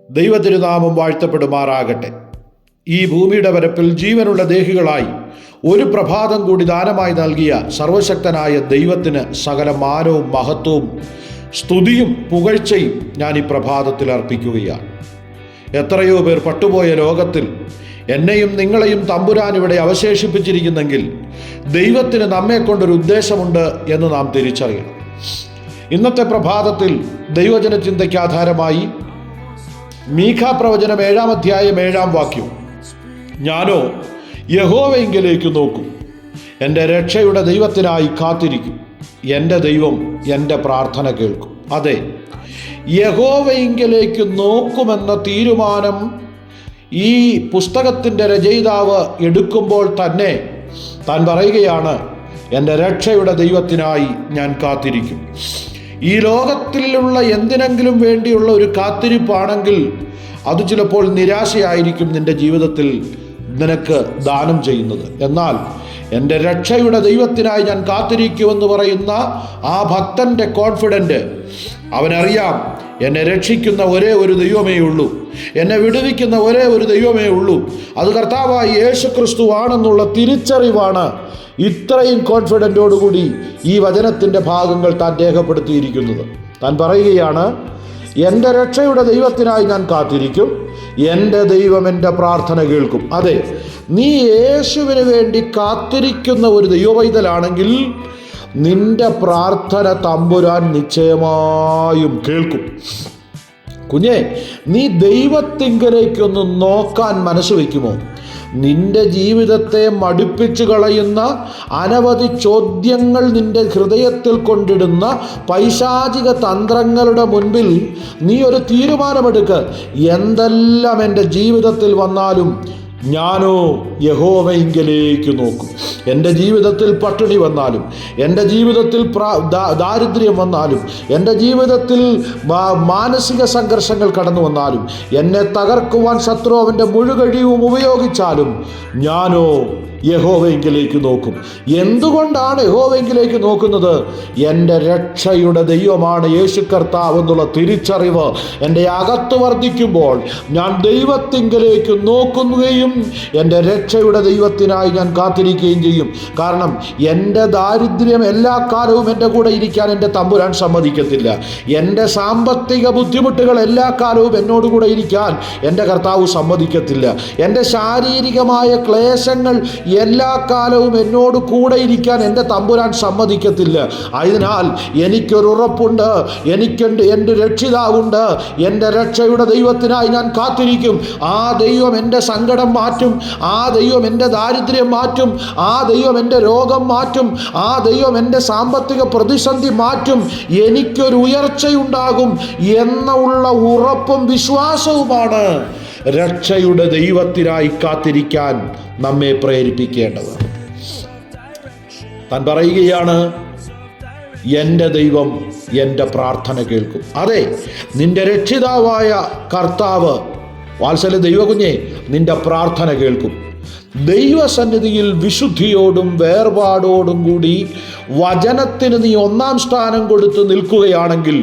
ദൈവതിരുനാമം വാഴ്ത്തപ്പെടുമാറാകട്ടെ. ഈ ഭൂമിയുടെ പരപ്പിൽ ജീവനുള്ള ദേഹികളായി ഒരു പ്രഭാതം കൂടി ദാനമായി നൽകിയ സർവശക്തനായ ദൈവത്തിന് സകല മാനവും മഹത്വവും സ്തുതിയും പുകഴ്ചയും ഞാൻ ഈ പ്രഭാതത്തിൽ അർപ്പിക്കുകയാണ്. എത്രയോ പേർ പട്ടുപോയ ലോകത്തിൽ എന്നെയും നിങ്ങളെയും തമ്പുരാൻ ഇവിടെ അവശേഷിപ്പിച്ചിരിക്കുന്നെങ്കിൽ ദൈവത്തിന് നമ്മെക്കൊണ്ടൊരു ഉദ്ദേശമുണ്ട് എന്ന് നാം തിരിച്ചറിയണം. ഇന്നത്തെ പ്രഭാതത്തിൽ ദൈവജന ചിന്തയ്ക്ക് ആധാരമായി മീഖാ പ്രവചനം 7-ാം അധ്യായം 7-ാം വാക്യം, ഞാനോ യഹോവയിങ്കലേക്ക് നോക്കും, എൻ്റെ രക്ഷയുടെ ദൈവത്തിനായി കാത്തിരിക്കും, എൻ്റെ ദൈവം എൻ്റെ പ്രാർത്ഥന കേൾക്കും. അതെ, യഹോവയിങ്കലേക്ക് നോക്കുമെന്ന തീരുമാനം ഈ പുസ്തകത്തിൻ്റെ രചയിതാവ് എടുക്കുമ്പോൾ തന്നെ താൻ പറയുകയാണ്, എൻ്റെ രക്ഷയുടെ ദൈവത്തിനായി ഞാൻ കാത്തിരിക്കും. ഈ ലോകത്തിലുള്ള എന്തിനെങ്കിലും വേണ്ടിയുള്ള ഒരു കാത്തിരിപ്പാണെങ്കിൽ അത് ചിലപ്പോൾ നിരാശയായിരിക്കും നിന്റെ ജീവിതത്തിൽ നിനക്ക് ദാനം ചെയ്യുന്നത്. എന്നാൽ എൻ്റെ രക്ഷയുടെ ദൈവത്തിനായി ഞാൻ കാത്തിരിക്കുമെന്ന് പറയുന്ന ആ ഭക്തൻ്റെ കോൺഫിഡൻറ്റ്, അവനറിയാം എന്നെ രക്ഷിക്കുന്ന ഒരേ ഒരു ദൈവമേ ഉള്ളൂ, എന്നെ വിടുവിക്കുന്ന ഒരേ ഒരു ദൈവമേ ഉള്ളൂ, അത് കർത്താവായ യേശു ക്രിസ്തു ആണെന്നുള്ള തിരിച്ചറിവാണ് ഇത്രയും കോൺഫിഡൻറ്റോടുകൂടി ഈ വചനത്തിൻ്റെ ഭാഗങ്ങൾ താൻ രേഖപ്പെടുത്തിയിരിക്കുന്നത്. താൻ പറയുകയാണ്, എൻ്റെ രക്ഷയുടെ ദൈവത്തിനായി ഞാൻ കാത്തിരിക്കും, എൻ്റെ ദൈവം എൻ്റെ പ്രാർത്ഥന കേൾക്കും. അതെ, നീ യേശുവിന് വേണ്ടി കാത്തിരിക്കുന്ന ഒരു ദൈവപൈതലാണെങ്കിൽ നിന്റെ പ്രാർത്ഥന തമ്പുരാൻ നിശ്ചയമായും കേൾക്കും. കുഞ്ഞേ, നീ ദൈവത്തിങ്കലേക്കൊന്ന് നോക്കാൻ മനസ്സ് വയ്ക്കുമോ? നിന്റെ ജീവിതത്തെ മടുപ്പിച്ചു കളയുന്ന അനവധി ചോദ്യങ്ങൾ നിന്റെ ഹൃദയത്തിൽ കൊണ്ടിടുന്ന പൈശാചിക തന്ത്രങ്ങളുടെ മുൻപിൽ നീ ഒരു തീരുമാനമെടുക്ക്. എന്തെല്ലാം എൻ്റെ ജീവിതത്തിൽ വന്നാലും ഞാനോ യഹോവയിങ്കലേക്ക് നോക്കും. എൻ്റെ ജീവിതത്തിൽ പട്ടിണി വന്നാലും, എൻ്റെ ജീവിതത്തിൽ ദാരിദ്ര്യം വന്നാലും, എൻ്റെ ജീവിതത്തിൽ മാനസിക സംഘർഷങ്ങൾ കടന്നു വന്നാലും, എന്നെ തകർക്കുവാൻ ശത്രു അവൻ്റെ മുഴുകഴിവും ഉപയോഗിച്ചാലും ഞാനോ യഹോവയിങ്കലേക്ക് നോക്കും. എന്തുകൊണ്ടാണ് യഹോവയിങ്കലേക്ക് നോക്കുന്നത്? എൻ്റെ രക്ഷയുടെ ദൈവമാണ് യേശു കർത്താവ് എന്നുള്ള തിരിച്ചറിവ് എൻ്റെ അകത്ത് വർദ്ധിക്കുമ്പോൾ ഞാൻ ദൈവത്തിങ്കലേക്ക് നോക്കുകയും എൻ്റെ രക്ഷയുടെ ദൈവത്തിനായി ഞാൻ കാത്തിരിക്കുകയും ചെയ്യും. കാരണം എൻ്റെ ദാരിദ്ര്യം എല്ലാ കാലവും എൻ്റെ കൂടെ ഇരിക്കാൻ എൻ്റെ തമ്പുരാൻ സമ്മതിക്കത്തില്ല. എൻ്റെ സാമ്പത്തിക ബുദ്ധിമുട്ടുകൾ എല്ലാ കാലവും എന്നോടുകൂടെ ഇരിക്കാൻ എൻ്റെ കർത്താവ് സമ്മതിക്കത്തില്ല. എൻ്റെ ശാരീരികമായ ക്ലേശങ്ങൾ എല്ലാ കാലവും എന്നോട് കൂടെ ഇരിക്കാൻ എൻ്റെ തമ്പുരാൻ സമ്മതിക്കത്തില്ല. അതിനാൽ എനിക്കൊരു ഉറപ്പുണ്ട്, എൻ്റെ രക്ഷിതാവുണ്ട്. എൻ്റെ രക്ഷയുടെ ദൈവത്തിനായി ഞാൻ കാത്തിരിക്കും. ആ ദൈവം എൻ്റെ സങ്കടം മാറ്റും, ആ ദൈവം എൻ്റെ ദാരിദ്ര്യം മാറ്റും, ആ ദൈവം എൻ്റെ രോഗം മാറ്റും, ആ ദൈവം എൻ്റെ സാമ്പത്തിക പ്രതിസന്ധി മാറ്റും, എനിക്കൊരു ഉയർച്ചയുണ്ടാകും എന്നുള്ള ഉറപ്പും വിശ്വാസവുമാണ് രക്ഷയുടെ ദൈവത്തിനായി കാത്തിരിക്കാൻ നമ്മെ പ്രേരിപ്പിക്കേണ്ടത്. താൻ പറയുകയാണ്, എൻ്റെ ദൈവം എൻ്റെ പ്രാർത്ഥന കേൾക്കും. അതെ, നിന്റെ രക്ഷിതാവായ കർത്താവ്, വാത്സല്യ ദൈവകുഞ്ഞെ, നിന്റെ പ്രാർത്ഥന കേൾക്കും. ദൈവസന്നിധിയിൽ വിശുദ്ധിയോടും വേർപാടോടും കൂടി വചനത്തിന് നീ 1-ാം സ്ഥാനം കൊടുത്ത് നിൽക്കുകയാണെങ്കിൽ,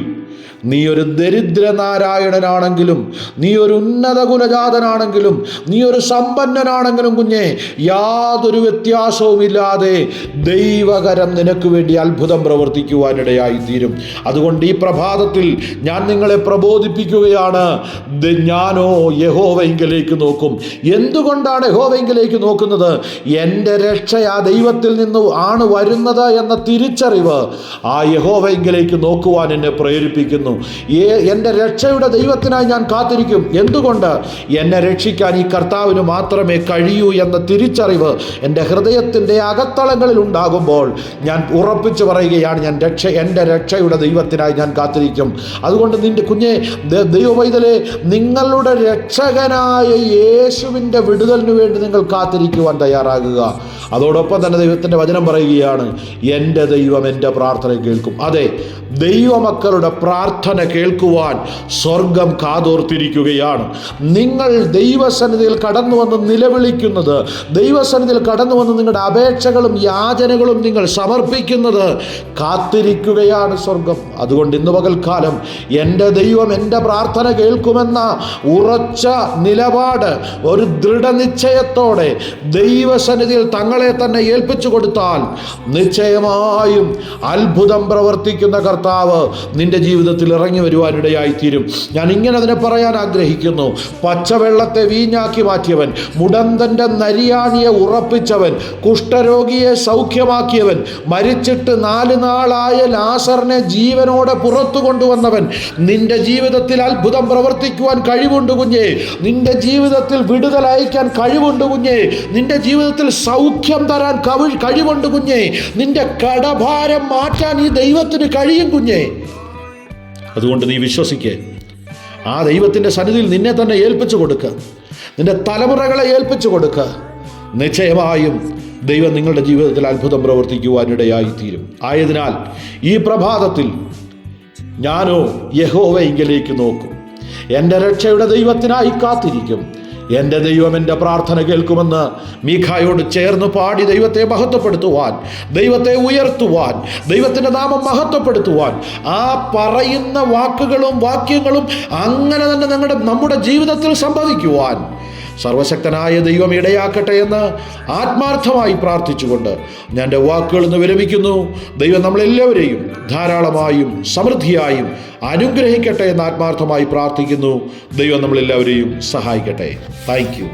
നീ ഒരു ദരിദ്രനാരായണനാണെങ്കിലും, നീ ഒരു ഉന്നത കുലജാതനാണെങ്കിലും, നീ ഒരു സമ്പന്നനാണെങ്കിലും കുഞ്ഞെ, യാതൊരു വ്യത്യാസവുമില്ലാതെ ദൈവകരം നിനക്ക് വേണ്ടി അത്ഭുതം പ്രവർത്തിക്കുവാനിടയായിത്തീരും. അതുകൊണ്ട് ഈ പ്രഭാതത്തിൽ ഞാൻ നിങ്ങളെ പ്രബോധിപ്പിക്കുകയാണ്, ഞാനോ യഹോവയിങ്കലേക്ക് നോക്കും. എന്തുകൊണ്ടാണ് യഹോവയിങ്കലേക്ക് നോക്കുന്നത്? എൻ്റെ രക്ഷ ആ ദൈവത്തിൽ നിന്ന് ആണ് വരുന്നത് എന്ന തിരിച്ചറിവ് ആ യഹോവയിങ്കലേക്ക് നോക്കുവാൻ എന്നെ പ്രേരിപ്പിക്കുന്നു. എൻ്റെ രക്ഷയുടെ ദൈവത്തിനായി ഞാൻ കാത്തിരിക്കും. എന്തുകൊണ്ട്? എന്നെ രക്ഷിക്കാൻ ഈ കർത്താവിന് മാത്രമേ കഴിയൂ എന്ന തിരിച്ചറിവ് എൻ്റെ ഹൃദയത്തിൻ്റെ അകത്തളങ്ങളിൽ ഉണ്ടാകുമ്പോൾ ഞാൻ ഉറപ്പിച്ചു പറയുകയാണ്, എൻ്റെ രക്ഷയുടെ ദൈവത്തിനായി ഞാൻ കാത്തിരിക്കും. അതുകൊണ്ട് നിന്റെ കുഞ്ഞെ, ദൈവപൈതലേ, നിങ്ങളുടെ രക്ഷകനായ യേശുവിൻ്റെ വിടുതലിനു വേണ്ടി നിങ്ങൾ കാത്തിരിക്കുവാൻ തയ്യാറാകുക. അതോടൊപ്പം തന്നെ ദൈവത്തിൻ്റെ വചനം പറയുകയാണ്, എൻ്റെ ദൈവം എൻ്റെ പ്രാർത്ഥന കേൾക്കും. അതെ, ദൈവമക്കളുടെ പ്രാർത്ഥന കേൾക്കുവാൻ സ്വർഗം കാതോർത്തിരിക്കുകയാണ്. നിങ്ങൾ ദൈവസന്നിധിയിൽ കടന്നു വന്ന് നിലവിളിക്കുന്നത്, ദൈവസന്നിധിയിൽ കടന്നു വന്ന് നിങ്ങളുടെ അപേക്ഷകളും യാചനകളും നിങ്ങൾ സമർപ്പിക്കുന്നത് കാത്തിരിക്കുകയാണ് സ്വർഗം. അതുകൊണ്ട് ഇന്ന് പകൽക്കാലം എൻ്റെ ദൈവം എൻ്റെ പ്രാർത്ഥന കേൾക്കുമെന്ന ഉറച്ച നിലപാട്, ഒരു ദൃഢനിശ്ചയത്തോടെ ദൈവസന്നിധിയിൽ തങ്ങളെ തന്നെ ഏൽപ്പിച്ചു കൊടുത്താൽ നിശ്ചയമായും അത്ഭുതം പ്രവർത്തിക്കുന്ന കർത്താവ് നിന്റെ ജീവിതത്തിൽ ഇറങ്ങി വരുവാനിടയായിത്തീരും. ഞാൻ ഇങ്ങനെ അതിനെ പറയാൻ ആഗ്രഹിക്കുന്നു. പച്ചവെള്ളത്തെ വീഞ്ഞാക്കി മാറ്റിയവൻ, മുടന്തൻ്റെ നരിയാണിയെ ഉറപ്പിച്ചവൻ, കുഷ്ഠരോഗിയെ സൗഖ്യമാക്കിയവൻ, മരിച്ചിട്ട് 4 നാളായ ലാസറിനെ ജീവനോടെ പുറത്തു കൊണ്ടുവന്നവൻ, നിന്റെ ജീവിതത്തിൽ അത്ഭുതം പ്രവർത്തിക്കുവാൻ കഴിവുണ്ട് കുഞ്ഞേ. നിന്റെ ജീവിതത്തിൽ വിടുതൽ അയക്കാൻ കഴിവുണ്ട് കുഞ്ഞേ. നിന്റെ ജീവിതത്തിൽ സൗഖ്യം തരാൻ കഴിവുണ്ട് കുഞ്ഞേ. നിന്റെ കടഭാരം മാറ്റാൻ ഈ ദൈവത്തിന് കഴിയും കുഞ്ഞേ. അതുകൊണ്ട് നീ വിശ്വസിക്കേ. ആ ദൈവത്തിൻ്റെ സന്നിധിയിൽ നിന്നെ തന്നെ ഏൽപ്പിച്ചു കൊടുക്കുക. നിന്റെ തലമുറകളെ ഏൽപ്പിച്ചു കൊടുക്കുക. നിശ്ചയമായും ദൈവം നിങ്ങളുടെ ജീവിതത്തിൽ അത്ഭുതം പ്രവർത്തിക്കുവാനിടയായിത്തീരും. ആയതിനാൽ ഈ പ്രഭാതത്തിൽ ഞാനോ യഹോവയിങ്കലേക്ക് നോക്കും, എൻ്റെ രക്ഷയുടെ ദൈവത്തിനായി കാത്തിരിക്കും. എൻ്റെ ദൈവം എൻ്റെ പ്രാർത്ഥന കേൾക്കുമെന്ന് മീഖായോട് ചേർന്ന് പാടി ദൈവത്തെ മഹത്വപ്പെടുത്തുവാൻ, ദൈവത്തെ ഉയർത്തുവാൻ, ദൈവത്തിൻ്റെ നാമം മഹത്വപ്പെടുത്തുവാൻ, ആ പറയുന്ന വാക്കുകളും വാക്യങ്ങളും അങ്ങനെ തന്നെ നമ്മുടെ ജീവിതത്തിൽ സംഭവിക്കുവാൻ സർവശക്തനായ ദൈവം ഇടയാക്കട്ടെ എന്ന് ആത്മാർത്ഥമായി പ്രാർത്ഥിച്ചുകൊണ്ട് ഞാൻ എൻ്റെ വാക്കുകൾ ഇന്ന് വിരമിക്കുന്നു. ദൈവം നമ്മളെല്ലാവരെയും ധാരാളമായും സമൃദ്ധിയായും അനുഗ്രഹിക്കട്ടെ എന്ന് ആത്മാർത്ഥമായി പ്രാർത്ഥിക്കുന്നു. ദൈവം നമ്മളെല്ലാവരെയും സഹായിക്കട്ടെ. Thank you.